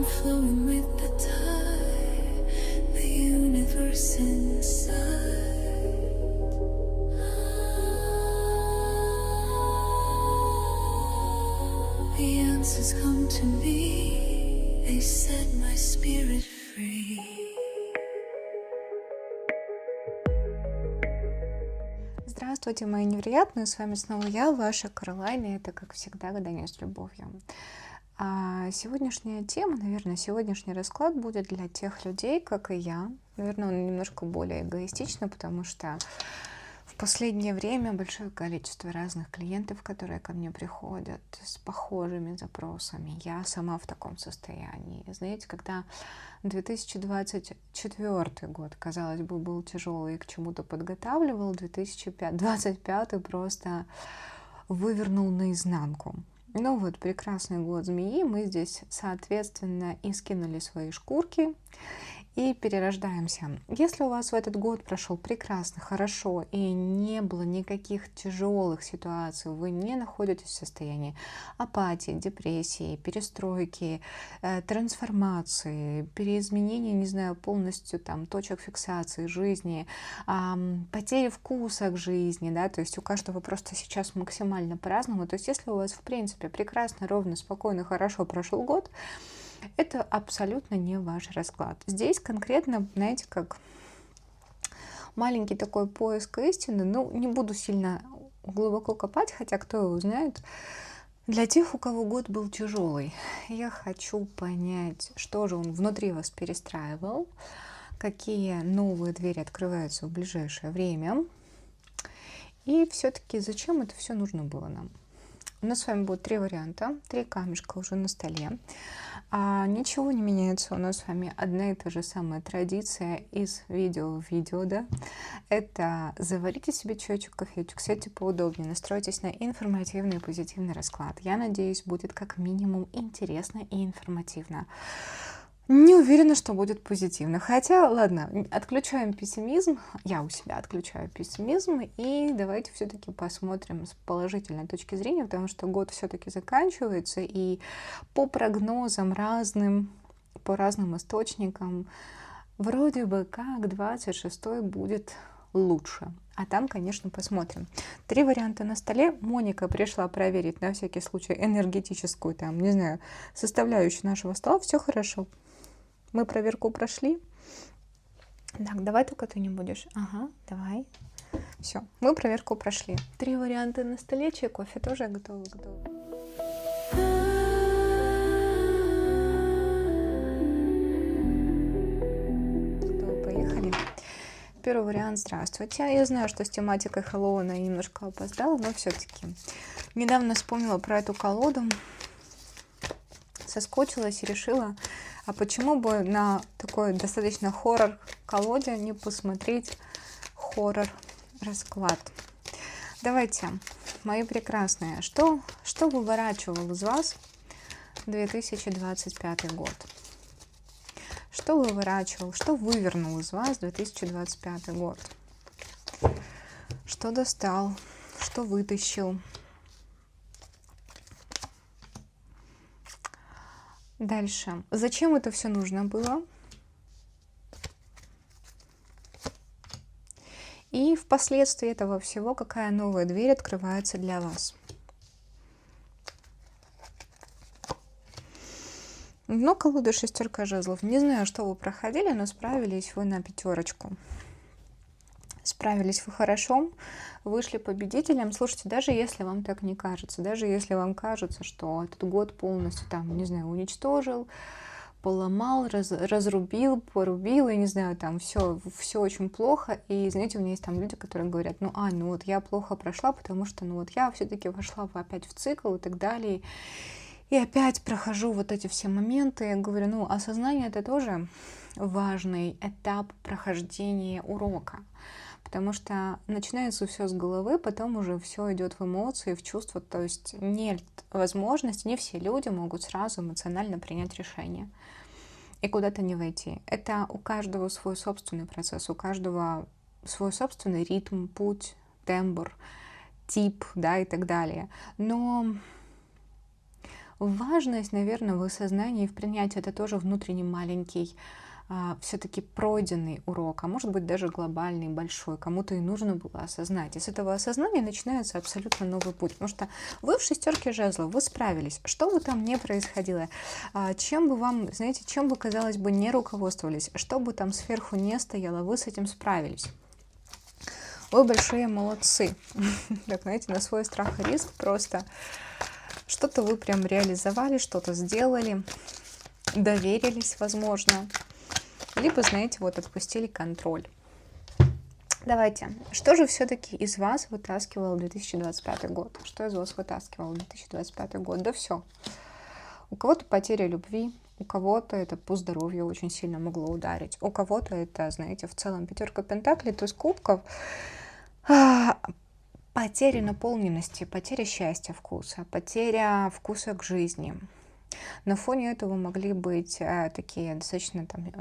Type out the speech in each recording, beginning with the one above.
flowing with the tide, the universe inside. The answers come to me, they set my spirit free. Здравствуйте, мои невероятные, с вами снова я, ваша Каролайна, и это, как всегда, гадание с любовью. Сегодняшняя тема, наверное, сегодняшний расклад будет для тех людей, как и я. Наверное, он немножко более эгоистичный, потому что в последнее время большое количество разных клиентов, которые ко мне приходят с похожими запросами. Я сама в таком состоянии. Знаете, когда 2024 год, казалось бы, был тяжелый и к чему-то подготавливал, 2025 просто вывернул наизнанку. Ну вот, прекрасный год змеи, мы здесь, соответственно, и скинули свои шкурки и перерождаемся. Если у вас в этот год прошел прекрасно, хорошо, и не было никаких тяжелых ситуаций, вы не находитесь в состоянии апатии, депрессии, перестройки, трансформации, переизменения, не знаю, полностью там точек фиксации жизни, потери вкуса к жизни, да, то есть у каждого просто сейчас максимально по-разному. То есть если у вас, в принципе, прекрасно, ровно, спокойно, хорошо прошел год, это абсолютно не ваш расклад. Здесь конкретно, знаете, как маленький такой поиск истины, ну, не буду сильно глубоко копать, хотя кто его знает. Для тех, у кого год был тяжелый, я хочу понять, что же он внутри вас перестраивал, какие новые двери открываются в ближайшее время, и все-таки зачем это все нужно было нам. У нас с вами будет 3 варианта, 3 камешка уже на столе. Ничего не меняется, у нас с вами одна и та же самая традиция из видео в видео, да. Это заварите себе чайчик, кофейчик, сядьте поудобнее, настройтесь на информативный и позитивный расклад. Я надеюсь, будет как минимум интересно и информативно. Не уверена, что будет позитивно. Хотя, ладно, отключаем пессимизм. Я у себя отключаю пессимизм. И давайте все-таки посмотрим с положительной точки зрения, потому что год все-таки заканчивается. И по прогнозам разным, по разным источникам, вроде бы как 26-й будет лучше. А там, конечно, посмотрим. 3 варианта на столе. Моника пришла проверить на всякий случай энергетическую, там, не знаю, составляющую нашего стола. Все хорошо. Мы проверку прошли. Так, давай только ты не будешь. Ага, давай. Все, мы проверку прошли. 3 варианта на столе. Чай, кофе тоже готовы. Поехали. Первый вариант. Здравствуйте. Я знаю, что с тематикой Хэллоуина я немножко опоздала, но все-таки недавно вспомнила про эту колоду, соскочилась и решила, а почему бы на такой достаточно хоррор-колоде не посмотреть хоррор-расклад. Давайте, мои прекрасные, что выворачивал из вас 2025 год? Что выворачивал, что вывернул из вас 2025 год? Что достал, что вытащил? Дальше. Зачем это все нужно было? И впоследствии этого всего, какая новая дверь открывается для вас? Но колода 6 жезлов. Не знаю, что вы проходили, но справились вы на 5. Справились вы хорошо, вышли победителем. Слушайте, даже если вам так не кажется, даже если вам кажется, что этот год полностью там, не знаю, уничтожил, поломал, разрубил, порубил, я не знаю, там все очень плохо. И, знаете, у меня есть там люди, которые говорят, ну вот я плохо прошла, потому что, ну вот я все-таки вошла опять в цикл и так далее. И опять прохожу вот эти все моменты. Я говорю, ну, осознание — это тоже важный этап прохождения урока. Потому что начинается все с головы, потом уже все идет в эмоции, в чувства. То есть нет возможности, не все люди могут сразу эмоционально принять решение и куда-то не войти. Это у каждого свой собственный процесс, у каждого свой собственный ритм, путь, тембр, тип, да, и так далее. Но важность, наверное, в осознании и в принятии — это тоже внутренний маленький, все-таки пройденный урок, а может быть даже глобальный, большой, кому-то и нужно было осознать. И с этого осознания начинается абсолютно новый путь, потому что вы в шестерке жезлов, вы справились, что бы там ни происходило, чем бы вам, знаете, чем бы, казалось бы, не руководствовались, что бы там сверху не стояло, вы с этим справились. Вы большие молодцы. Так, знаете, на свой страх и риск просто что-то вы прям реализовали, что-то сделали, доверились, возможно. Либо, знаете, вот отпустили контроль. Давайте, что же все-таки из вас вытаскивал 2025 год? Что из вас вытаскивал 2025 год? Да все. У кого-то потеря любви, у кого-то это по здоровью очень сильно могло ударить, у кого-то это, знаете, в целом пятерка пентаклей, то есть кубков, потеря наполненности, потеря счастья, вкуса, потеря вкуса к жизни. На фоне этого могли быть такие достаточно там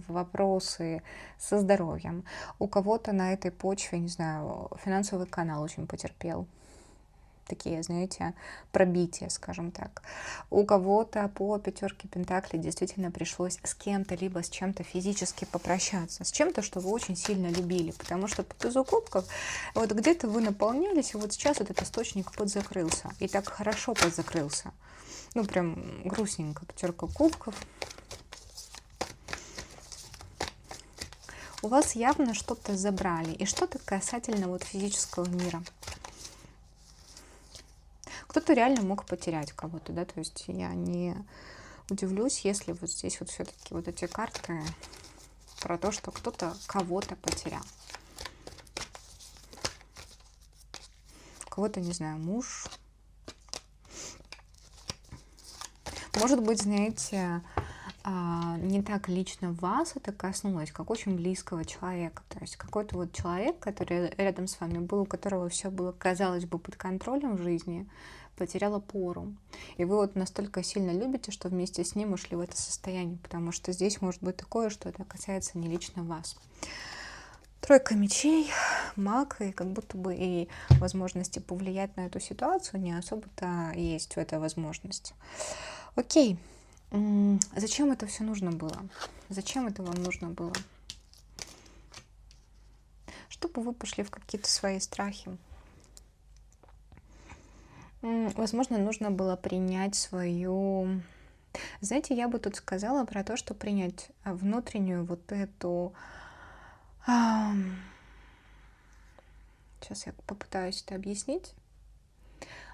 вопросы со здоровьем. У кого-то на этой почве, не знаю, финансовый канал очень потерпел. Такие, знаете, пробития, скажем так. У кого-то по пятерке пентаклей действительно пришлось с кем-то, либо с чем-то физически попрощаться. С чем-то, что вы очень сильно любили. Потому что по тузу кубков вот где-то вы наполнялись, и вот сейчас этот источник подзакрылся. И так хорошо подзакрылся. Ну, прям грустненько. Пятерка кубков. У вас явно что-то забрали. И что-то касательно вот физического мира. Кто-то реально мог потерять кого-то, да, то есть я не удивлюсь, если вот здесь вот все-таки вот эти карты про то, что кто-то кого-то потерял. У кого-то, не знаю, муж. Может быть, знаете, не так лично вас это коснулось, как очень близкого человека. То есть какой-то вот человек, который рядом с вами был, у которого все было, казалось бы, под контролем в жизни, потерял опору. И вы вот настолько сильно любите, что вместе с ним ушли в это состояние, потому что здесь может быть такое, что это касается не лично вас. Тройка мечей, маг, и как будто бы и возможности повлиять на эту ситуацию не особо-то есть в этой возможности. Окей. Зачем это все нужно было? Зачем это вам нужно было? Чтобы вы пошли в какие-то свои страхи. Возможно, нужно было принять свою... Знаете, я бы тут сказала про то, что принять внутреннюю вот эту... Сейчас я попытаюсь это объяснить.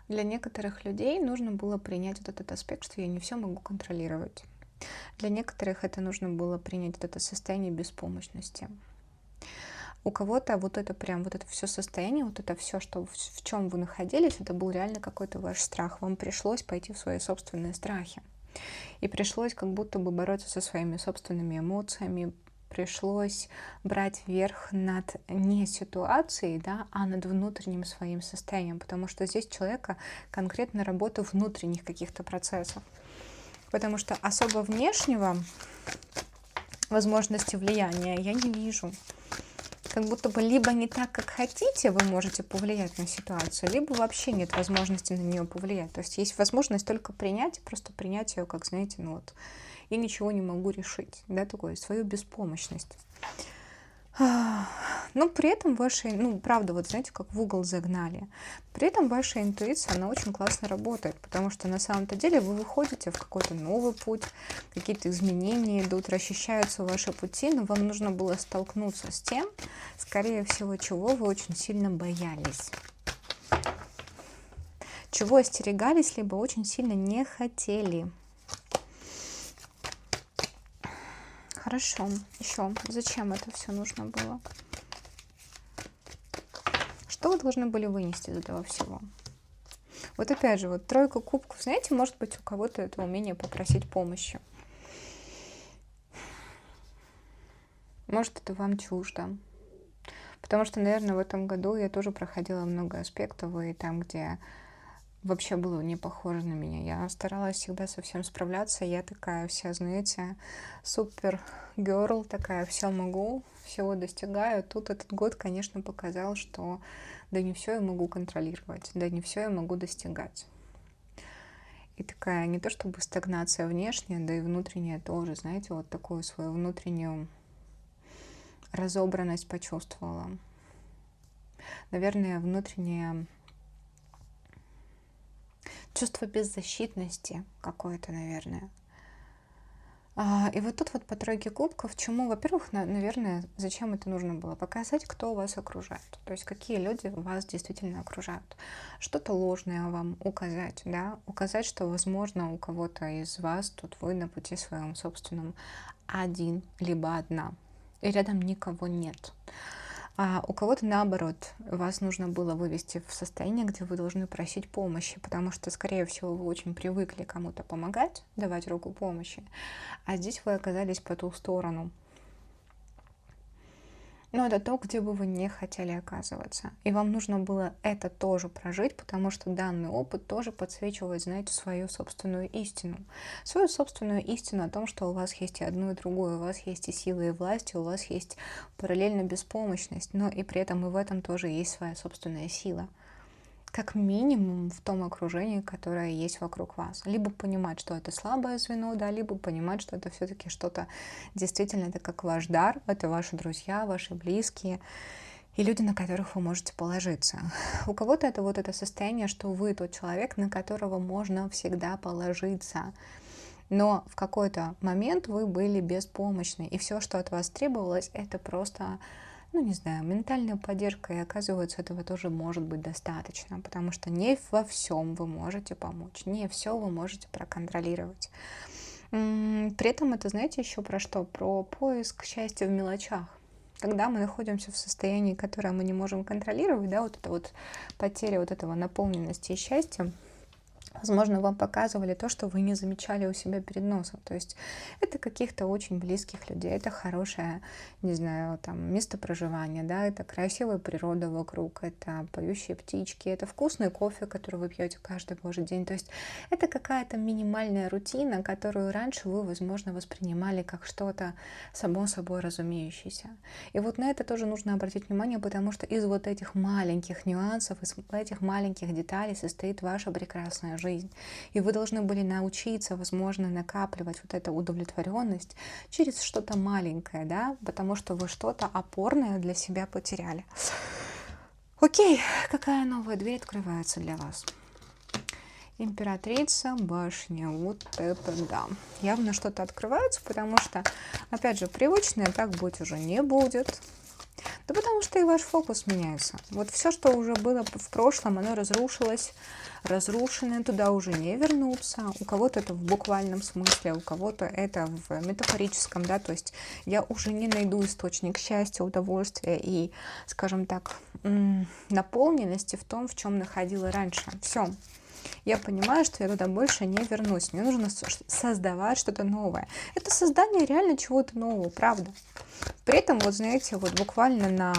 Для некоторых людей нужно было принять вот этот аспект, что я не все могу контролировать. Для некоторых это нужно было принять вот это состояние беспомощности. У кого-то вот это прям, вот это все состояние, вот это все, что в чем вы находились, это был реально какой-то ваш страх. Вам пришлось пойти в свои собственные страхи. И пришлось как будто бы бороться со своими собственными эмоциями, пришлось брать верх над не ситуацией, да, а над внутренним своим состоянием, потому что здесь человека конкретно работа внутренних каких-то процессов. Потому что особо внешнего возможности влияния я не вижу. Как будто бы либо не так, как хотите, вы можете повлиять на ситуацию, либо вообще нет возможности на нее повлиять. То есть есть возможность только принять, просто принять ее, как, знаете, ну вот, я ничего не могу решить, да, такое, свою беспомощность. Но при этом ваша, ну, правда, вот знаете, как в угол загнали. При этом ваша интуиция, она очень классно работает, потому что на самом-то деле вы выходите в какой-то новый путь, какие-то изменения идут, расчищаются ваши пути, но вам нужно было столкнуться с тем, скорее всего, чего вы очень сильно боялись. Чего остерегались, либо очень сильно не хотели. Хорошо. Еще. Зачем это все нужно было? Что вы должны были вынести из этого всего? Вот опять же, вот тройка кубков. Знаете, может быть, у кого-то это умение попросить помощи. Может, это вам чуждо. Потому что, наверное, в этом году я тоже проходила много аспектов, и там, где вообще было не похоже на меня. Я старалась всегда со всем справляться. Я такая вся, знаете, супер герл, такая, все могу, всего достигаю. Тут этот год, конечно, показал, что да не все я могу контролировать, да не все я могу достигать. И такая не то чтобы стагнация внешняя, да и внутренняя тоже, знаете, вот такую свою внутреннюю разобранность почувствовала. Наверное, внутреннее чувство беззащитности какое-то, наверное. И вот тут вот по тройке кубков, чему, во-первых, наверное, зачем это нужно было? Показать, кто вас окружает. То есть какие люди вас действительно окружают. Что-то ложное вам указать, да? Указать, что, возможно, у кого-то из вас тут вы на пути своем собственном один, либо одна. И рядом никого нет. А у кого-то, наоборот, вас нужно было вывести в состояние, где вы должны просить помощи, потому что, скорее всего, вы очень привыкли кому-то помогать, давать руку помощи, а здесь вы оказались по ту сторону. Но это то, где бы вы не хотели оказываться. И вам нужно было это тоже прожить, потому что данный опыт тоже подсвечивает, знаете, свою собственную истину. Свою собственную истину о том, что у вас есть и одно, и другое. У вас есть и сила, и власть, и у вас есть параллельно беспомощность. Но и при этом и в этом тоже есть своя собственная сила. Как минимум в том окружении, которое есть вокруг вас. Либо понимать, что это слабое звено, да, либо понимать, что это все-таки что-то действительно, это как ваш дар, это ваши друзья, ваши близкие и люди, на которых вы можете положиться. У кого-то это вот это состояние, что вы тот человек, на которого можно всегда положиться. Но в какой-то момент вы были беспомощны, и все, что от вас требовалось, это просто, не знаю, ментальная поддержка, и оказывается, этого тоже может быть достаточно, потому что не во всем вы можете помочь, не все вы можете проконтролировать. При этом это, знаете, еще про что? Про поиск счастья в мелочах. Когда мы находимся в состоянии, которое мы не можем контролировать, да, вот эта вот потеря вот этого наполненности и счастья, возможно, вам показывали то, что вы не замечали у себя перед носом. То есть это каких-то очень близких людей, это хорошее, не знаю, там, место проживания, да, это красивая природа вокруг, это поющие птички, это вкусный кофе, который вы пьете каждый божий день. То есть это какая-то минимальная рутина, которую раньше вы, возможно, воспринимали как что-то само собой разумеющееся. И вот на это тоже нужно обратить внимание, потому что из вот этих маленьких нюансов, из этих маленьких деталей состоит ваша прекрасная жизнь. И вы должны были научиться, возможно, накапливать вот эту удовлетворенность через что-то маленькое, да, потому что вы что-то опорное для себя потеряли. Окей, какая новая дверь открывается для вас? Императрица, башня, вот это да. Явно что-то открывается, потому что, опять же, привычное так быть уже не будет. Да потому что и ваш фокус меняется. Вот все, что уже было в прошлом, оно разрушилось, разрушенное, туда уже не вернуться. У кого-то это в буквальном смысле, у кого-то это в метафорическом, да, то есть я уже не найду источник счастья, удовольствия и, скажем так, наполненности в том, в чем находила раньше. Все. Я понимаю, что я туда больше не вернусь. Мне нужно создавать что-то новое. Это создание реально чего-то нового, правда. При этом, вот знаете, вот буквально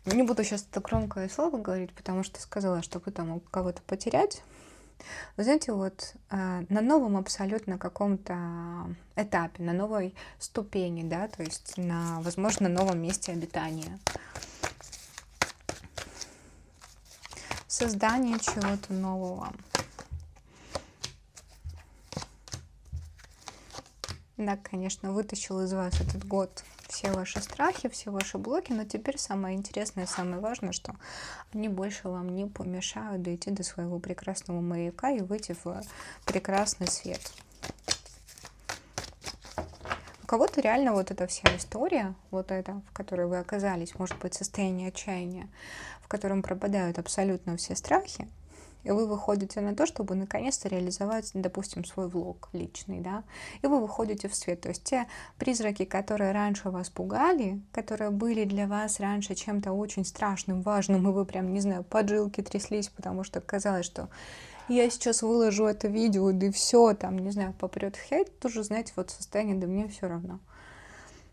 не буду сейчас это громкое слово говорить, потому что сказала, что потом у кого-то потерять. Вы знаете, вот на новом абсолютно каком-то этапе, на новой ступени, да, то есть на, возможно, новом месте обитания. Создание чего-то нового. Да, конечно, вытащил из вас этот год все ваши страхи, все ваши блоки, но теперь самое интересное, самое важное, что они больше вам не помешают дойти до своего прекрасного маяка и выйти в прекрасный свет. У кого-то реально вот эта вся история, вот эта, в которой вы оказались, может быть, состояние отчаяния, в котором пропадают абсолютно все страхи, и вы выходите на то, чтобы наконец-то реализовать, допустим, свой влог личный, да, и вы выходите в свет. То есть те призраки, которые раньше вас пугали, которые были для вас раньше чем-то очень страшным, важным, и вы прям, не знаю, поджилки тряслись, потому что казалось, что я сейчас выложу это видео, да и все, там, не знаю, попрет хейт, тоже, знаете, вот состояние, да мне все равно.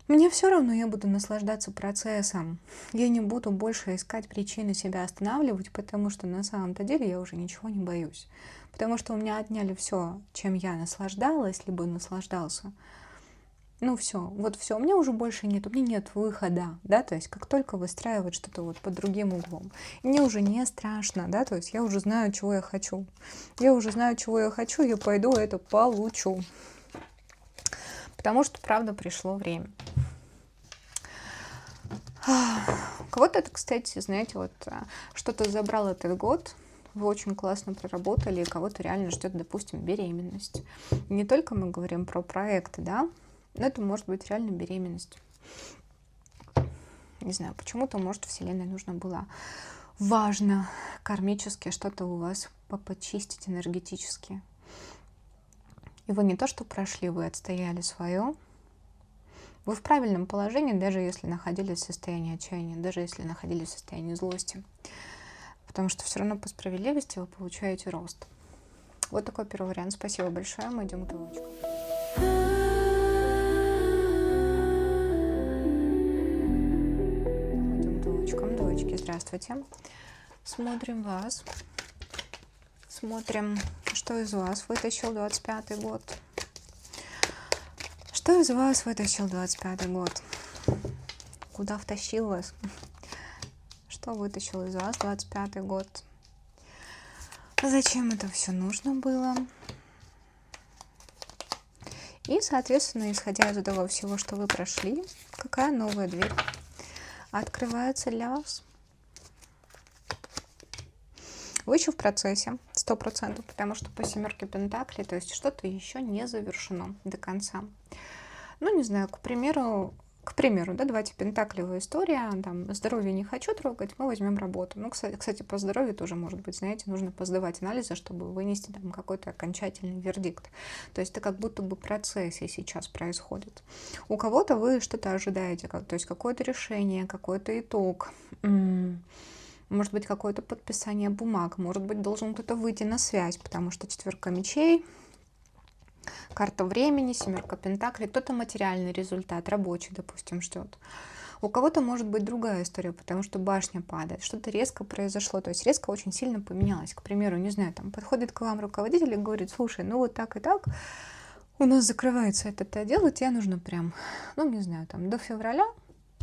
Мне все равно, я буду наслаждаться процессом. Я не буду больше искать причины себя останавливать, потому что на самом-то деле я уже ничего не боюсь. Потому что у меня отняли все, чем я наслаждалась, либо наслаждался. Ну все, вот все, у меня уже больше нет, у меня нет выхода, да, то есть как только выстраивать что-то вот под другим углом, мне уже не страшно, да, то есть я уже знаю, чего я хочу, я пойду это получу, потому что, правда, пришло время. У кого-то это, кстати, знаете, вот что-то забрал этот год, вы очень классно проработали, и кого-то реально ждет, допустим, беременность. Не только мы говорим про проекты, да, но это может быть реально беременность. Не знаю, почему-то, может, Вселенной нужно было важно кармически что-то у вас почистить энергетически. И вы не то, что прошли, вы отстояли свое. Вы в правильном положении, даже если находились в состоянии отчаяния, даже если находились в состоянии злости. Потому что все равно по справедливости вы получаете рост. Вот такой первый вариант. Спасибо большое. Мы идем к двоечкам. Идем к двоечкам. Двоечки, здравствуйте. Смотрим вас. Смотрим, что из вас вытащил 25-й год. Что из вас вытащил 25-й год? Куда втащил вас? Что вытащил из вас 25-й год? Зачем это все нужно было? И, соответственно, исходя из этого всего, что вы прошли, какая новая дверь открывается для вас? Вы еще в процессе, 100%, потому что по семерке пентаклей, то есть что-то еще не завершено до конца. Ну, не знаю, к примеру, да, давайте пентаклевая история, там, здоровье не хочу трогать, мы возьмем работу. Ну, кстати, по здоровью тоже, может быть, знаете, нужно посдавать анализы, чтобы вынести там какой-то окончательный вердикт. То есть это как будто бы в процессе сейчас происходит. У кого-то вы что-то ожидаете, то есть какое-то решение, какой-то итог, может быть, какое-то подписание бумаг, может быть, должен кто-то выйти на связь, потому что 4 мечей, карта времени, 7 пентаклей, кто-то материальный результат, рабочий, допустим, ждет. У кого-то может быть другая история, потому что башня падает, что-то резко произошло, то есть резко очень сильно поменялось. К примеру, не знаю, там подходит к вам руководитель и говорит: слушай, ну вот так и так, у нас закрывается этот отдел, и тебе нужно прям, ну не знаю, там до февраля,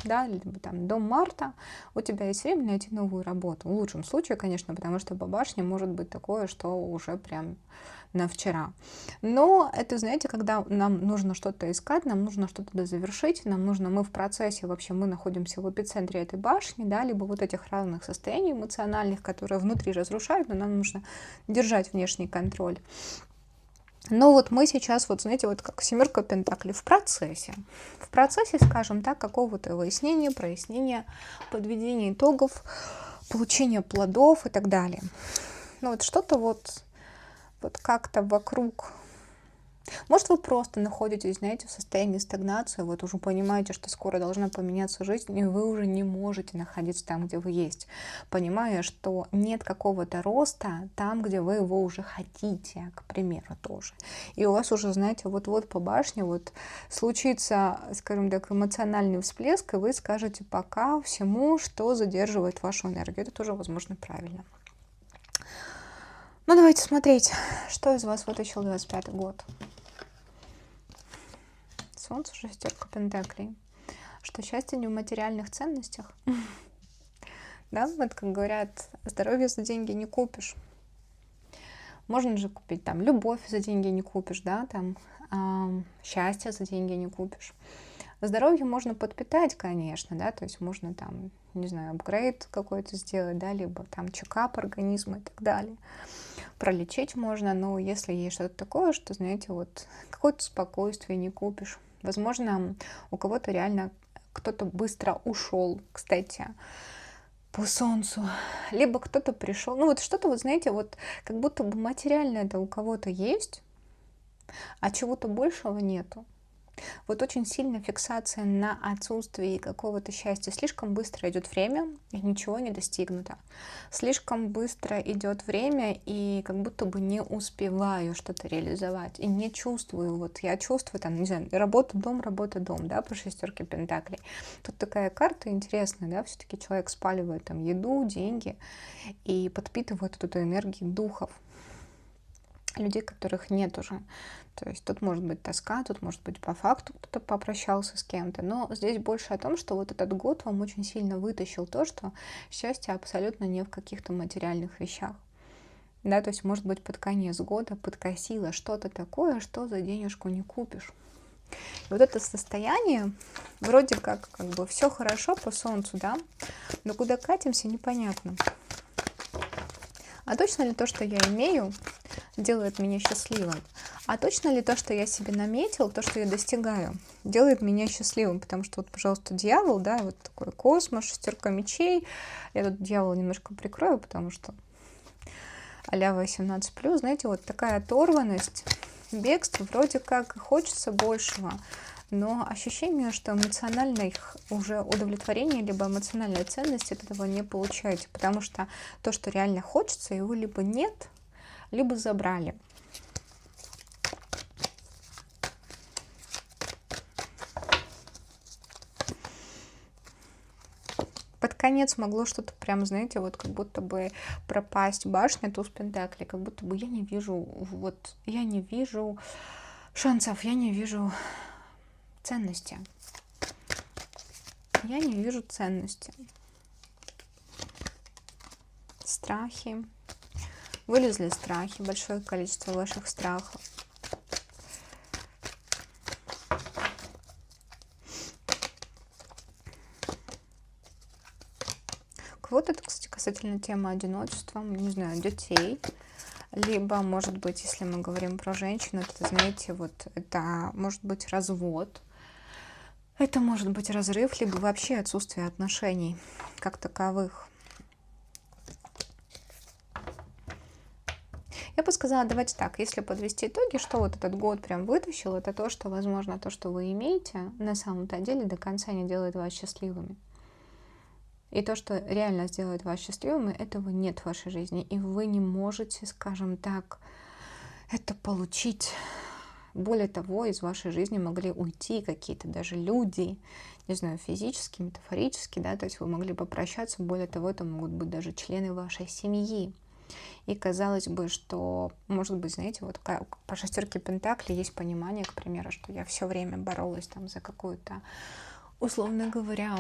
да, либо там до марта у тебя есть время найти новую работу. В лучшем случае, конечно, потому что по башне может быть такое, что уже прям на вчера. Но это, знаете, когда нам нужно что-то искать, нам нужно что-то завершить, мы в процессе, вообще мы находимся в эпицентре этой башни, да, либо вот этих разных состояний эмоциональных, которые внутри разрушают, но нам нужно держать внешний контроль. Но вот мы сейчас, вот знаете, вот как 7 пентаклей в процессе, скажем так, какого-то выяснения, прояснения, подведения итогов, получения плодов и так далее. Ну вот что-то вот как-то вокруг. Может, вы просто находитесь, знаете, в состоянии стагнации, вот уже понимаете, что скоро должна поменяться жизнь, и вы уже не можете находиться там, где вы есть, понимая, что нет какого-то роста там, где вы его уже хотите, к примеру, тоже. И у вас уже, знаете, вот-вот по башне вот случится, скажем так, эмоциональный всплеск, и вы скажете пока всему, что задерживает вашу энергию. Это тоже, возможно, правильно. Ну, давайте смотреть, что из вас вытащил 25-й год. Солнце, 6 пентаклей. Что счастье не в материальных ценностях. Да, вот как говорят, здоровье за деньги не купишь. Можно же купить там любовь за деньги не купишь, да, там счастье за деньги не купишь. Здоровье можно подпитать, конечно, да, то есть можно там, не знаю, апгрейд какой-то сделать, да, либо там чекап организма и так далее. Пролечить можно, но если есть что-то такое, что, знаете, вот какое-то спокойствие не купишь. Возможно, у кого-то реально кто-то быстро ушел, кстати, по солнцу. Либо кто-то пришел. Ну вот что-то, вот знаете, вот как будто бы материально это у кого-то есть, а чего-то большего нету. Вот очень сильная фиксация на отсутствии какого-то счастья. Слишком быстро идет время, и ничего не достигнуто. Слишком быстро идет время, и как будто бы не успеваю что-то реализовать. И не чувствую, вот я чувствую, там, не знаю, работа, дом, да, по 6 пентаклей. Тут такая карта интересная, да, все-таки человек спаливает там еду, деньги и подпитывает эту энергию духов. людей, которых нет уже. То есть тут может быть тоска, тут может быть по факту кто-то попрощался с кем-то, но здесь больше о том, что вот этот год вам очень сильно вытащил то, что счастье абсолютно не в каких-то материальных вещах. Да, то есть, может быть, под конец года подкосило что-то такое, что за денежку не купишь. И вот это состояние, вроде как бы все хорошо по солнцу, да, но куда катимся, непонятно. А точно ли то, что я имею, делает меня счастливым? А точно ли то, что я себе наметил, то, что я достигаю, делает меня счастливым? Потому что вот, пожалуйста, дьявол, да, вот такой космос, 6 мечей. Я тут дьявола немножко прикрою, потому что а-ля 18+, знаете, вот такая оторванность, бегство, вроде как хочется большего, но ощущение, что эмоциональных уже удовлетворения, либо эмоциональной ценности от этого не получаете, потому что то, что реально хочется, его либо нет, либо забрали. Под конец могло что-то прям, знаете, вот как будто бы пропасть башня, туз пентаклей, как будто бы я не вижу шансов, я не вижу ценности. Я не вижу ценности. Страхи. Вылезли страхи, большое количество ваших страхов. Вот это, кстати, касательно темы одиночества, не знаю, детей. Либо, может быть, если мы говорим про женщин, это, знаете, вот это может быть развод, это может быть разрыв, либо вообще отсутствие отношений как таковых. Я бы сказала, давайте так, если подвести итоги, что вот этот год прям вытащил, это то, что, возможно, то, что вы имеете, на самом-то деле до конца не делает вас счастливыми. И то, что реально сделает вас счастливыми, этого нет в вашей жизни. И вы не можете, скажем так, это получить. Более того, из вашей жизни могли уйти какие-то даже люди, не знаю, физически, метафорически, да, то есть вы могли попрощаться. Более того, это могут быть даже члены вашей семьи. И казалось бы, что, может быть, знаете, вот по 6 пентаклей есть понимание, к примеру, что я все время боролась там за какую-то, условно говоря,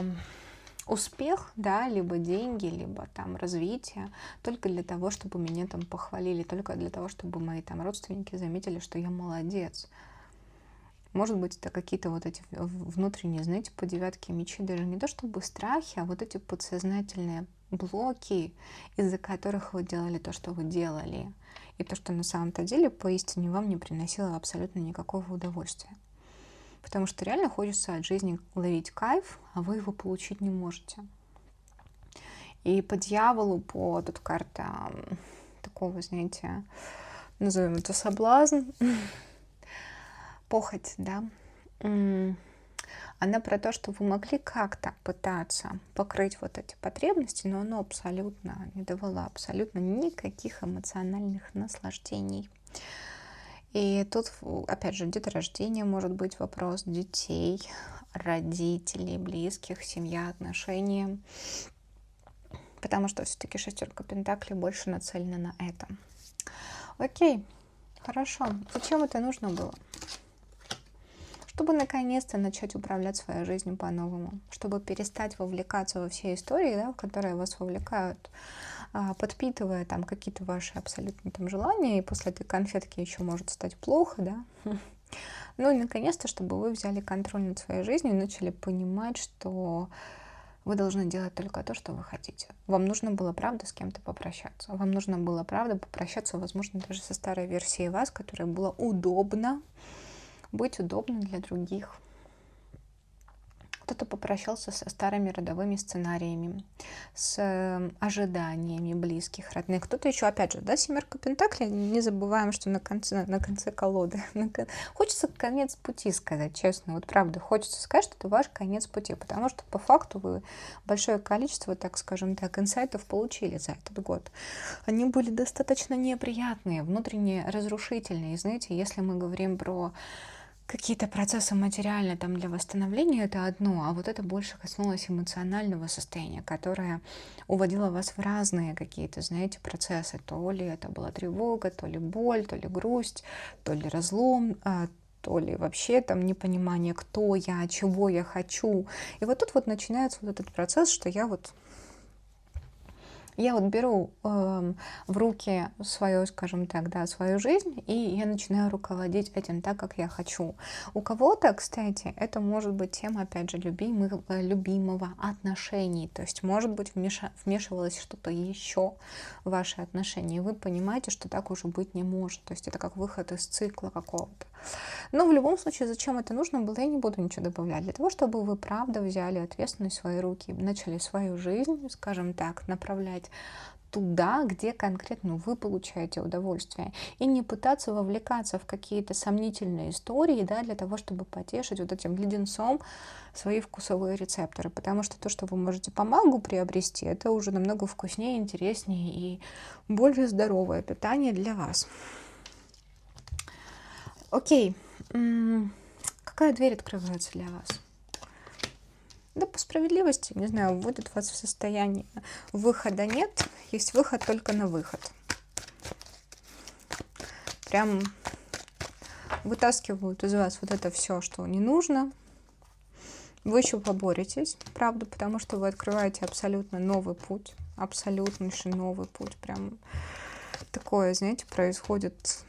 успех, да, либо деньги, либо там развитие, только для того, чтобы меня там похвалили, только для того, чтобы мои там родственники заметили, что я молодец. Может быть, это какие-то вот эти внутренние, знаете, по 9 мечей, даже не то чтобы страхи, а вот эти подсознательные блоки, из-за которых вы делали то, что вы делали. И то, что на самом-то деле поистине вам не приносило абсолютно никакого удовольствия. Потому что реально хочется от жизни ловить кайф, а вы его получить не можете. И по дьяволу, тут карта такого, знаете, назовем это соблазн, похоть, да, она про то, что вы могли как-то пытаться покрыть вот эти потребности, но оно абсолютно не давало абсолютно никаких эмоциональных наслаждений. И тут, опять же, деторождение может быть вопрос детей, родителей, близких, семья, отношения. Потому что все-таки 6 пентаклей больше нацелена на это. Окей, хорошо. Зачем это нужно было? Чтобы наконец-то начать управлять своей жизнью по-новому. Чтобы перестать вовлекаться во все истории, да, в которые вас вовлекают, подпитывая там какие-то ваши абсолютно там желания, и после этой конфетки еще может стать плохо, да. Ну и наконец-то, чтобы вы взяли контроль над своей жизнью и начали понимать, что вы должны делать только то, что вы хотите. Вам нужно было, правда, с кем-то попрощаться. Вам нужно было, правда, попрощаться, возможно, даже со старой версией вас, которая была удобна, быть удобной для других. Кто-то попрощался со старыми родовыми сценариями, с ожиданиями близких, родных. Кто-то еще, опять же, да, 7 пентаклей, не забываем, что на конце колоды. Хочется конец пути сказать, честно. Вот правда, хочется сказать, что это ваш конец пути, потому что по факту вы большое количество, так скажем так, инсайтов получили за этот год. Они были достаточно неприятные, внутренне разрушительные. И знаете, если мы говорим про какие-то процессы материальные там для восстановления — это одно, а вот это больше коснулось эмоционального состояния, которое уводило вас в разные какие-то, знаете, процессы. То ли это была тревога, то ли боль, то ли грусть, то ли разлом, то ли вообще там непонимание, кто я, чего я хочу. И вот тут вот начинается вот этот процесс, что я вот беру в руки свою, скажем так, да, свою жизнь, и я начинаю руководить этим так, как я хочу. У кого-то, кстати, это может быть тема, опять же, любимого отношений. То есть, может быть, вмешивалось что-то еще в ваши отношения, и вы понимаете, что так уже быть не может. То есть это как выход из цикла какого-то. Но в любом случае, зачем это нужно было, я не буду ничего добавлять. Для того, чтобы вы, правда, взяли ответственность в свои руки, начали свою жизнь, скажем так, направлять туда, где конкретно вы получаете удовольствие. И не пытаться вовлекаться в какие-то сомнительные истории, да, для того, чтобы потешить вот этим леденцом свои вкусовые рецепторы. Потому что то, что вы можете по магу приобрести, это уже намного вкуснее, интереснее и более здоровое питание для вас. Окей. Какая дверь открывается для вас? Да, по справедливости, не знаю, вводит вас в состояние выхода нет, есть выход только на выход. Прям вытаскивают из вас вот это все, что не нужно. Вы еще поборетесь, правда, потому что вы открываете абсолютно новый путь, абсолютнейший новый путь. Прям такое, знаете, происходит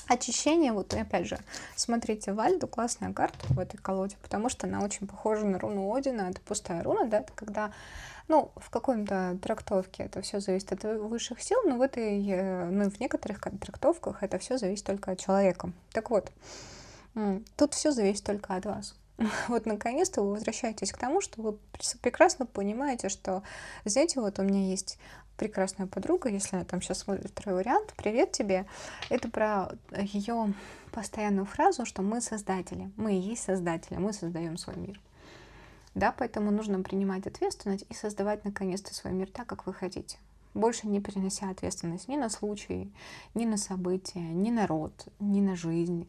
очищение. Вот опять же, смотрите, Вальду, классная карта в этой колоде, потому что она очень похожа на руну Одина. Это пустая руна, да, это когда, ну, в какой-то трактовке это все зависит от высших сил, но в некоторых трактовках это все зависит только от человека. Так вот, тут все зависит только от вас. Вот наконец-то вы возвращаетесь к тому, что вы прекрасно понимаете, что, знаете, вот у меня есть прекрасная подруга, если она там сейчас смотрит второй вариант, привет тебе. Это про ее постоянную фразу, что мы создатели, мы и есть создатели, мы создаем свой мир. Да, поэтому нужно принимать ответственность и создавать наконец-то свой мир так, как вы хотите. Больше не перенося ответственность ни на случаи, ни на события, ни на род, ни на жизнь,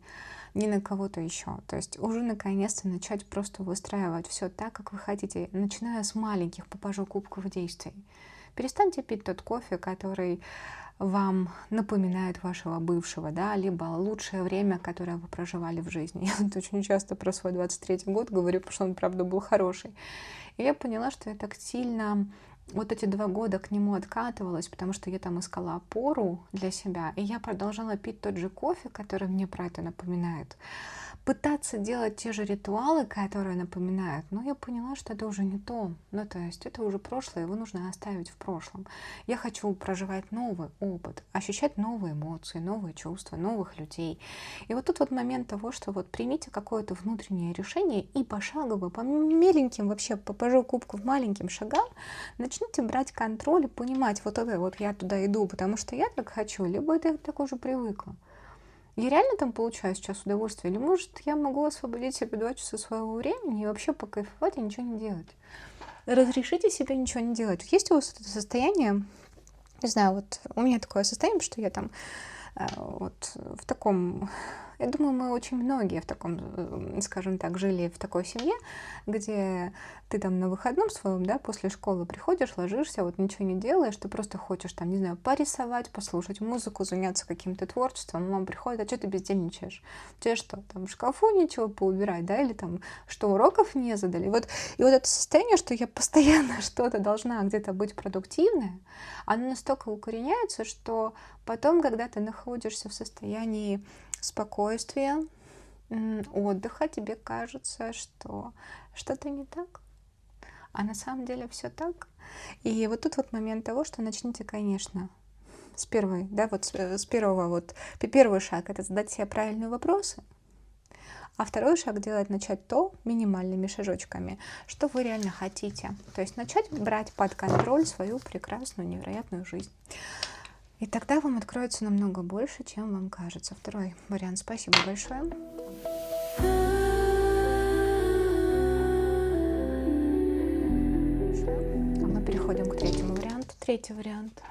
ни на кого-то еще. То есть уже наконец-то начать просто выстраивать все так, как вы хотите, начиная с маленьких по пажу кубков действий. Перестаньте пить тот кофе, который вам напоминает вашего бывшего, да, либо лучшее время, которое вы проживали в жизни. Я тут очень часто про свой 23-й год говорю, потому что он, правда, был хороший. И я поняла, что я так сильно вот эти 2 года к нему откатывалась, потому что я там искала опору для себя, и я продолжала пить тот же кофе, который мне про это напоминает. Пытаться делать те же ритуалы, которые напоминают, но я поняла, что это уже не то. Ну, то есть это уже прошлое, его нужно оставить в прошлом. Я хочу проживать новый опыт, ощущать новые эмоции, новые чувства, новых людей. И вот тут вот момент того, что вот примите какое-то внутреннее решение и пошагово, по меленьким вообще, по пажу кубков маленьким шагам начните брать контроль и понимать, вот это вот я туда иду, потому что я так хочу, либо это я так уже привыкла. Я реально там получаю сейчас удовольствие? Или, может, я могу освободить себе 2 часа своего времени и вообще покайфовать и ничего не делать? Разрешите себе ничего не делать. Есть у вас это состояние, не знаю, вот у меня такое состояние, что я там вот в таком... Я думаю, мы очень многие в таком, скажем так, жили в такой семье, где ты там на выходном своем, да, после школы приходишь, ложишься, вот ничего не делаешь, ты просто хочешь там, не знаю, порисовать, послушать музыку, заняться каким-то творчеством, мама приходит, а что ты бездельничаешь? Тебе что, там в шкафу ничего поубирать, да, или там, что уроков не задали? И вот это состояние, что я постоянно что-то должна где-то быть продуктивная, оно настолько укореняется, что потом, когда ты находишься в состоянии спокойствия, отдыха, тебе кажется, что что-то не так, а на самом деле все так. И вот тут вот момент того, что начните, конечно, с первой, да, вот с первого вот, первый шаг — это задать себе правильные вопросы, а второй шаг делать, начать то минимальными шажочками, что вы реально хотите. То есть начать брать под контроль свою прекрасную, невероятную жизнь. И тогда вам откроется намного больше, чем вам кажется. Второй вариант. Спасибо большое. А мы переходим к третьему варианту. Третий вариант.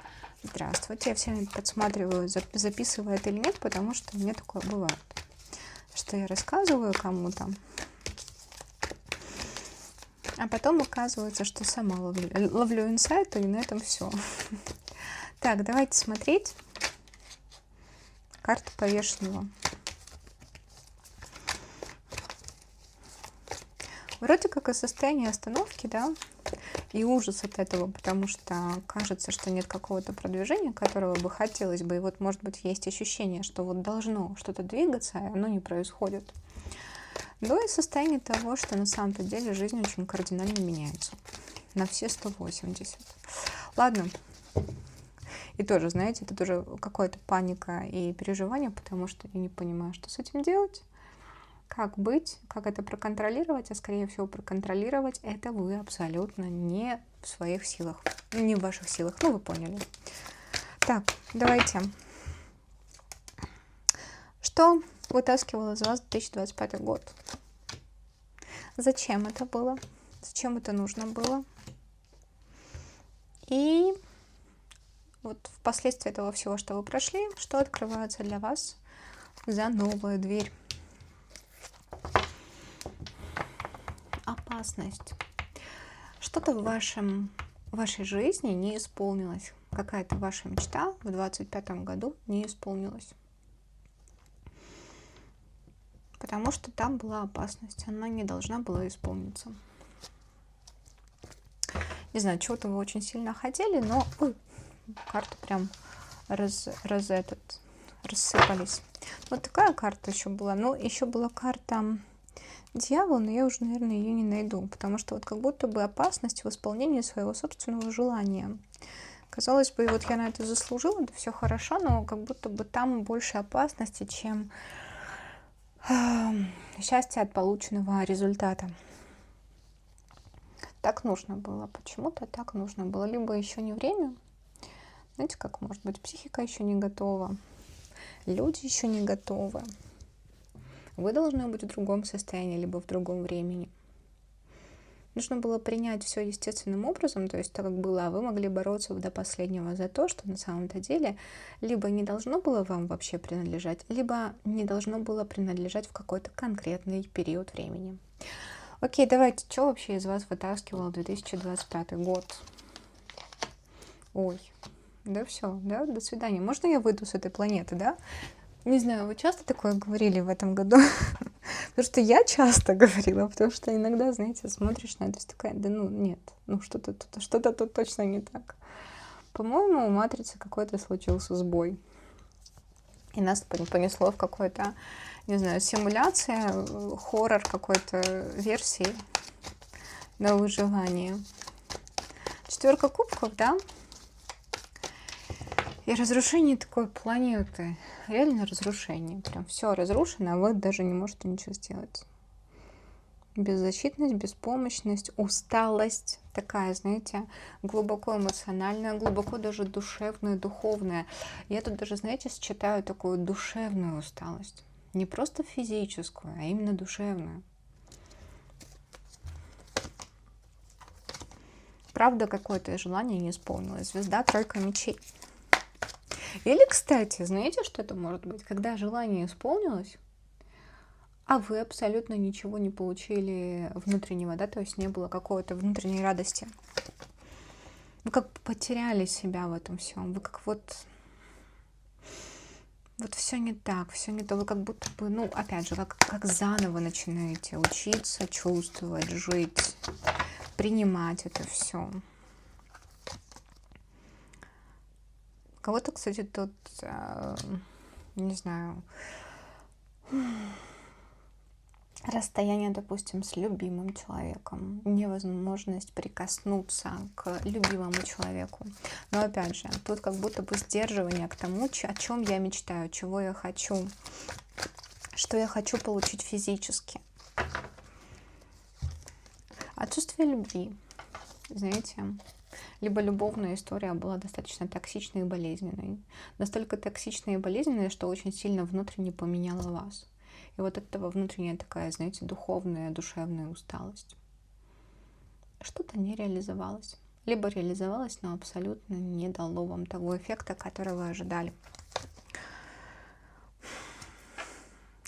Здравствуйте. Я все время подсматриваю, записывает или нет, потому что у меня такое бывает. что я рассказываю кому-то. А потом оказывается, что сама ловлю инсайты, и на этом все. Так, давайте смотреть. Карта повешенного. Вроде как и состояние остановки, да, и ужас от этого, потому что кажется, что нет какого-то продвижения, которого бы хотелось бы. И вот, может быть, есть ощущение, что вот должно что-то двигаться, а оно не происходит. Ну и состояние того, что на самом-то деле жизнь очень кардинально меняется. На все 180. Ладно. И тоже, знаете, это тоже какая-то паника и переживание, потому что я не понимаю, что с этим делать. Как быть, как это проконтролировать, а скорее всего проконтролировать это вы абсолютно не в своих силах, не в ваших силах, ну вы поняли. Так, давайте. Что вытаскивал из вас 2025 год? Зачем это было? Зачем это нужно было? И вот впоследствии этого всего, что вы прошли, что открывается для вас за новую дверь? Опасность. Что-то в вашей жизни не исполнилось. Какая-то ваша мечта в 2025 году не исполнилась. Потому что там была опасность. Она не должна была исполниться. Не знаю, чего-то вы очень сильно хотели, но карты прям рассыпались. Вот такая карта еще была. Ну, еще была карта Дьявол, но я уже, наверное, ее не найду, потому что вот как будто бы опасность в исполнении своего собственного желания. Казалось бы, вот я на это заслужила, да все хорошо, но как будто бы там больше опасности, чем счастье от полученного результата. Так нужно было, почему-то так нужно было. Либо еще не время, знаете, как может быть, психика еще не готова, люди еще не готовы. Вы должны быть в другом состоянии, либо в другом времени. Нужно было принять все естественным образом, то есть так, как было, а вы могли бороться до последнего за то, что на самом-то деле либо не должно было вам вообще принадлежать, либо не должно было принадлежать в какой-то конкретный период времени. Окей, давайте, что вообще из вас вытаскивал 2025 год? Ой, да все, да, до свидания. Можно я выйду с этой планеты, да? Не знаю, вы часто такое говорили в этом году? Потому что я часто говорила, потому что иногда, знаете, смотришь на это и такая, да ну нет, ну что-то тут точно не так. По-моему, у «Матрицы» какой-то случился сбой. И нас понесло в какой-то, не знаю, симуляция, хоррор какой-то версии на выживание. 4 кубков, да? И разрушение такой планеты. Реально разрушение. Прям все разрушено, а вы даже не можете ничего сделать. Беззащитность, беспомощность, усталость. Такая, знаете, глубоко эмоциональная, глубоко даже душевная, духовная. Я тут даже, знаете, считаю такую душевную усталость. Не просто физическую, а именно душевную. Правда, какое-то желание не исполнилось. Звезда, 3 мечей. Или, кстати, знаете, что это может быть? Когда желание исполнилось, а вы абсолютно ничего не получили внутреннего, да, то есть не было какой-то внутренней радости. Вы как потеряли себя в этом всем. Вы как вот все не так, все не то. Вы как будто бы, ну, опять же, как заново начинаете учиться, чувствовать, жить, принимать это все. Кого-то, кстати, тут, не знаю, расстояние, допустим, с любимым человеком, невозможность прикоснуться к любимому человеку. Но опять же, тут как будто бы сдерживание к тому, о чем я мечтаю, чего я хочу, что я хочу получить физически. Отсутствие любви, знаете. Либо любовная история была достаточно токсичной и болезненной. Настолько токсичной и болезненной, что очень сильно внутренне поменяла вас. И вот этого внутренняя такая, знаете, духовная, душевная усталость. Что-то не реализовалось. Либо реализовалось, но абсолютно не дало вам того эффекта, который вы ожидали.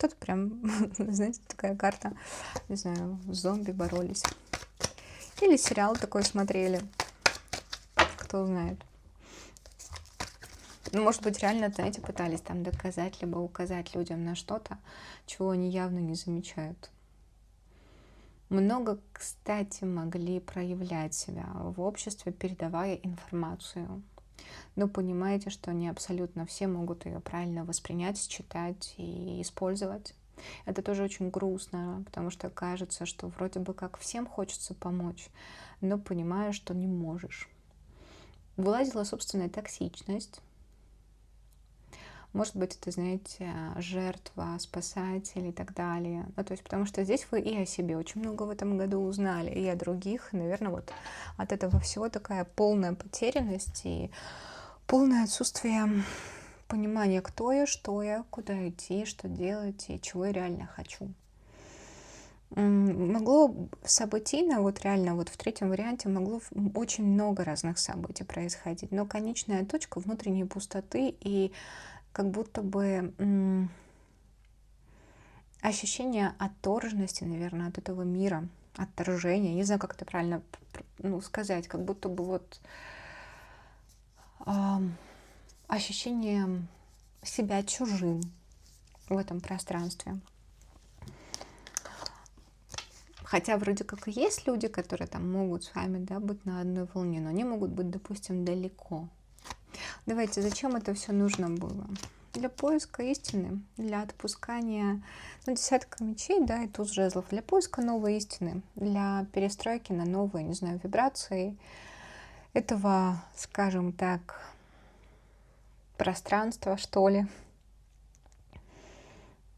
Тут прям, знаете, такая карта, не знаю, с зомби боролись. Или сериал такой смотрели, кто знает. Ну, может быть, реально, знаете, пытались там доказать, либо указать людям на что-то, чего они явно не замечают. Много, кстати, могли проявлять себя в обществе, передавая информацию. Но понимаете, что не абсолютно все могут ее правильно воспринять, считать и использовать. Это тоже очень грустно, потому что кажется, что вроде бы как всем хочется помочь, но понимаешь, что не можешь. Вылазила собственная токсичность. Может быть, это, знаете, жертва, спасатель и так далее. Ну, то есть, потому что здесь вы и о себе очень много в этом году узнали, и о других. И, наверное, вот от этого всего такая полная потерянность и полное отсутствие понимания, кто я, что я, куда идти, что делать и чего я реально хочу. Могло событийно, вот реально вот в третьем варианте могло очень много разных событий происходить, но конечная точка внутренней пустоты и как будто бы ощущение отторженности, наверное, от этого мира, отторжения. Не знаю, как это правильно сказать, как будто бы вот ощущение себя чужим в этом пространстве. Хотя вроде как и есть люди, которые там могут с вами, да, быть на одной волне, но они могут быть, допустим, далеко. Давайте, зачем это все нужно было? Для поиска истины, для отпускания, десятка мечей, да, и туз жезлов, для поиска новой истины, для перестройки на новые, не знаю, вибрации этого, скажем так, пространства, что ли.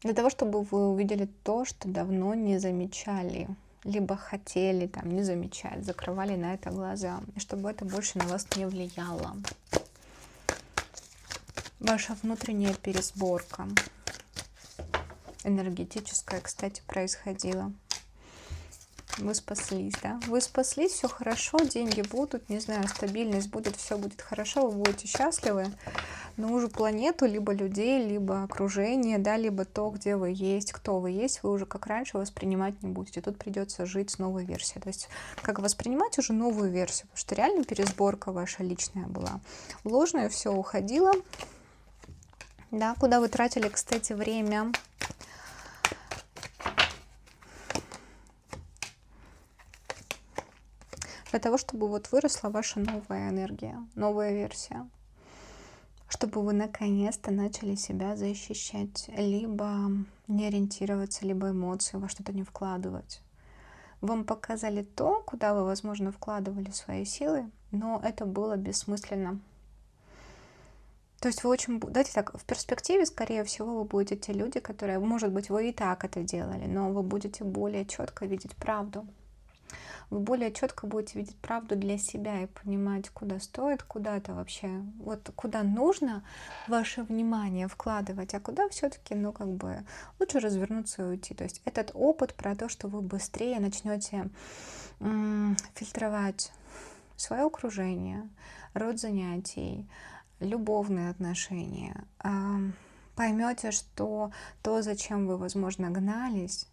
Для того, чтобы вы увидели то, что давно не замечали, либо хотели там не замечать, закрывали на это глаза, и чтобы это больше на вас не влияло. Ваша внутренняя пересборка энергетическая, кстати, происходила. Вы спаслись, да? Вы спаслись, все хорошо, деньги будут, не знаю, стабильность будет, все будет хорошо, вы будете счастливы. Но уже планету, либо людей, либо окружение, да, либо то, где вы есть, кто вы есть, вы уже как раньше воспринимать не будете. Тут придется жить с новой версией. То есть как воспринимать уже новую версию, потому что реально пересборка ваша личная была. Ложное все уходило. Да, куда вы тратили, кстати, время. Для того, чтобы вот выросла ваша новая энергия, новая версия. Чтобы вы наконец-то начали себя защищать, либо не ориентироваться, либо эмоции во что-то не вкладывать. Вам показали то, куда вы, возможно, вкладывали свои силы, но это было бессмысленно. То есть вы очень, давайте так, в перспективе, скорее всего, вы будете те люди, которые, может быть, вы и так это делали, но вы будете более четко видеть правду. Вы более четко будете видеть правду для себя и понимать, куда стоит, куда-то вообще, вот куда нужно ваше внимание вкладывать, а куда все-таки, лучше развернуться и уйти. То есть этот опыт про то, что вы быстрее начнете фильтровать свое окружение, род занятий, любовные отношения, поймете, что то, зачем вы, возможно, гнались,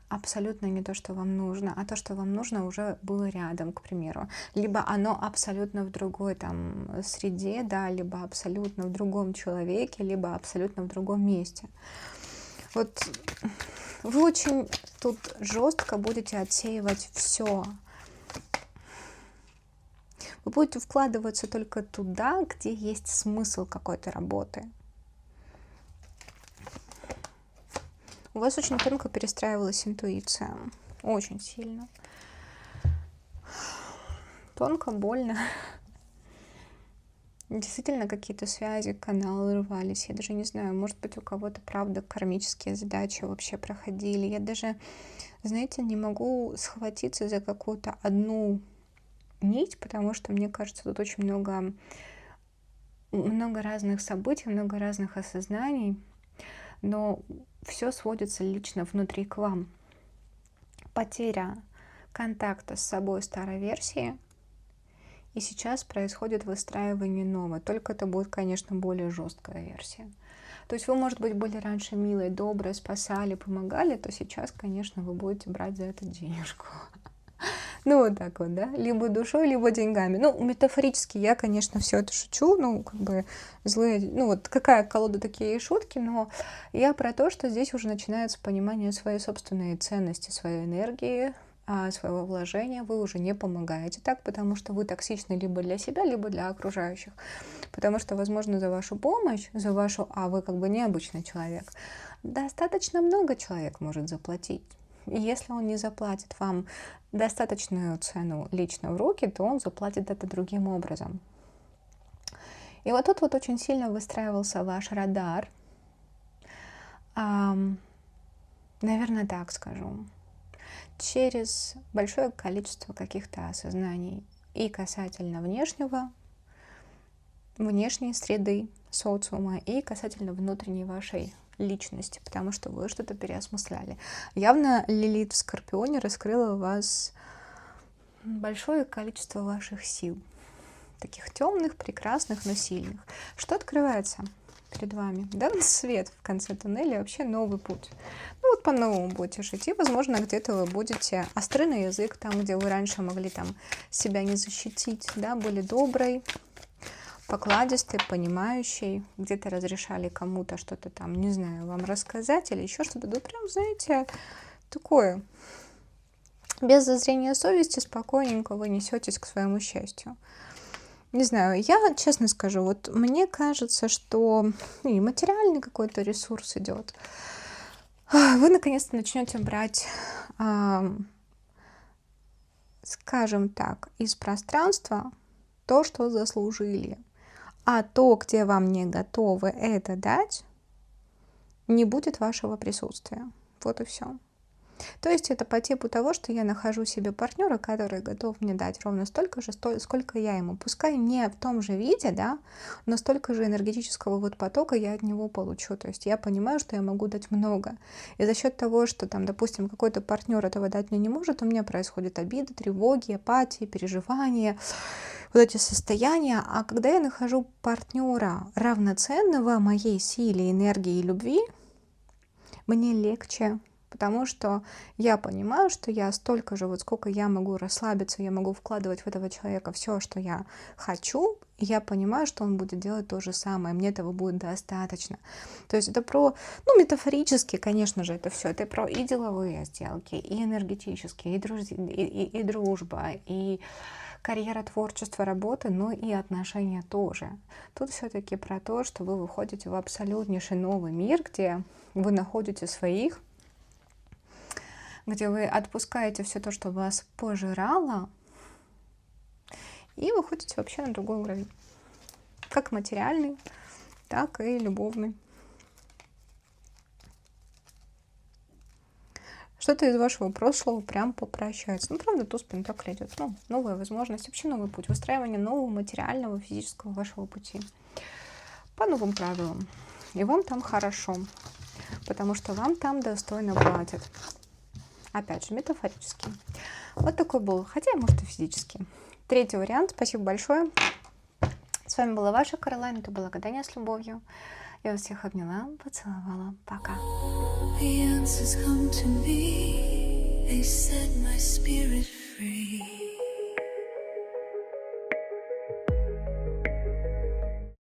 абсолютно не то, что вам нужно, а то, что вам нужно, уже было рядом, к примеру. Либо оно абсолютно в другой там среде, да, либо абсолютно в другом человеке, либо абсолютно в другом месте. Вот вы очень тут жестко будете отсеивать все. Вы будете вкладываться только туда, где есть смысл какой-то работы. У вас очень тонко перестраивалась интуиция. Очень сильно. Тонко, больно. Действительно, какие-то связи, каналы рвались. Я даже не знаю, может быть, у кого-то, правда, кармические задачи вообще проходили. Я даже, знаете, не могу схватиться за какую-то одну нить, потому что, мне кажется, тут очень много разных событий, много разных осознаний. Но все сводится лично внутри к вам. Потеря контакта с собой старой версии И сейчас происходит выстраивание нового. Только это будет, конечно, более жесткая версия. То есть вы, может быть, были раньше милой, доброй, спасали, помогали, то сейчас, конечно, вы будете брать за это денежку. Ну, вот так вот, да, либо душой, либо деньгами. Ну, метафорически я, конечно, все это шучу, ну, как бы злые, ну, вот какая колода, такие и шутки, но я про то, что здесь уже начинается понимание своей собственной ценности, своей энергии, своего вложения. Вы уже не помогаете так, потому что вы токсичны либо для себя, либо для окружающих. Потому что, возможно, за вашу помощь, за вашу, вы как бы необычный человек, достаточно много человек может заплатить. И если он не заплатит вам достаточную цену лично в руки, то он заплатит это другим образом. И вот тут вот очень сильно выстраивался ваш радар. Наверное, так скажу. Через большое количество каких-то осознаний и касательно внешней среды, социума, и касательно внутренней вашей личности, потому что вы что-то переосмысляли. Явно Лилит в Скорпионе раскрыла у вас большое количество ваших сил. Таких темных, прекрасных, но сильных. Что открывается перед вами? Да, свет в конце туннеля, вообще новый путь. Ну вот по-новому будете жить. И, возможно, где-то вы будете остры на язык, там, где вы раньше могли там себя не защитить, да, были доброй, покладистой, понимающей, где-то разрешали кому-то что-то там, не знаю, вам рассказать или еще что-то. Да прям, знаете, такое. Без зазрения совести спокойненько вы несетесь к своему счастью. Не знаю, я честно скажу, вот мне кажется, что и материальный какой-то ресурс идет. Вы наконец-то начнете брать, скажем так, из пространства то, что заслужили. А то, где вам не готовы это дать, не будет вашего присутствия. Вот и все. То есть это по типу того, что я нахожу себе партнера, который готов мне дать ровно столько же, сколько я ему. Пускай не в том же виде, да, но столько же энергетического вот потока я от него получу. То есть я понимаю, что я могу дать много. И за счет того, что там, допустим, какой-то партнер этого дать мне не может, у меня происходят обиды, тревоги, апатии, переживания, вот эти состояния. А когда я нахожу партнера равноценного моей силе, энергии и любви, мне легче. Потому что я понимаю, что я столько же, вот сколько я могу расслабиться, я могу вкладывать в этого человека все, что я хочу, и я понимаю, что он будет делать то же самое, мне этого будет достаточно. То есть это про, метафорически, конечно же, это все, это про и деловые сделки, и энергетические, и дружба, и карьера, творчество, работы, но и отношения тоже. Тут все-таки про то, что вы выходите в абсолютнейший новый мир, где вы находите своих, где вы отпускаете все то, что вас пожирало, и выходите вообще на другой уровень. Как материальный, так и любовный. Что-то из вашего прошлого прям попрощается. Правда, туз пентаклей идет. Новая возможность, вообще новый путь. Выстраивание нового материального, физического вашего пути. По новым правилам. И вам там хорошо. Потому что вам там достойно платят. Опять же, метафорически. Вот такой был, хотя, может, и физически. Третий вариант. Спасибо большое. С вами была ваша Каролайн. Это было «Гадание с любовью». Я вас всех обняла, поцеловала. Пока. The answers come to me, they set my spirit free.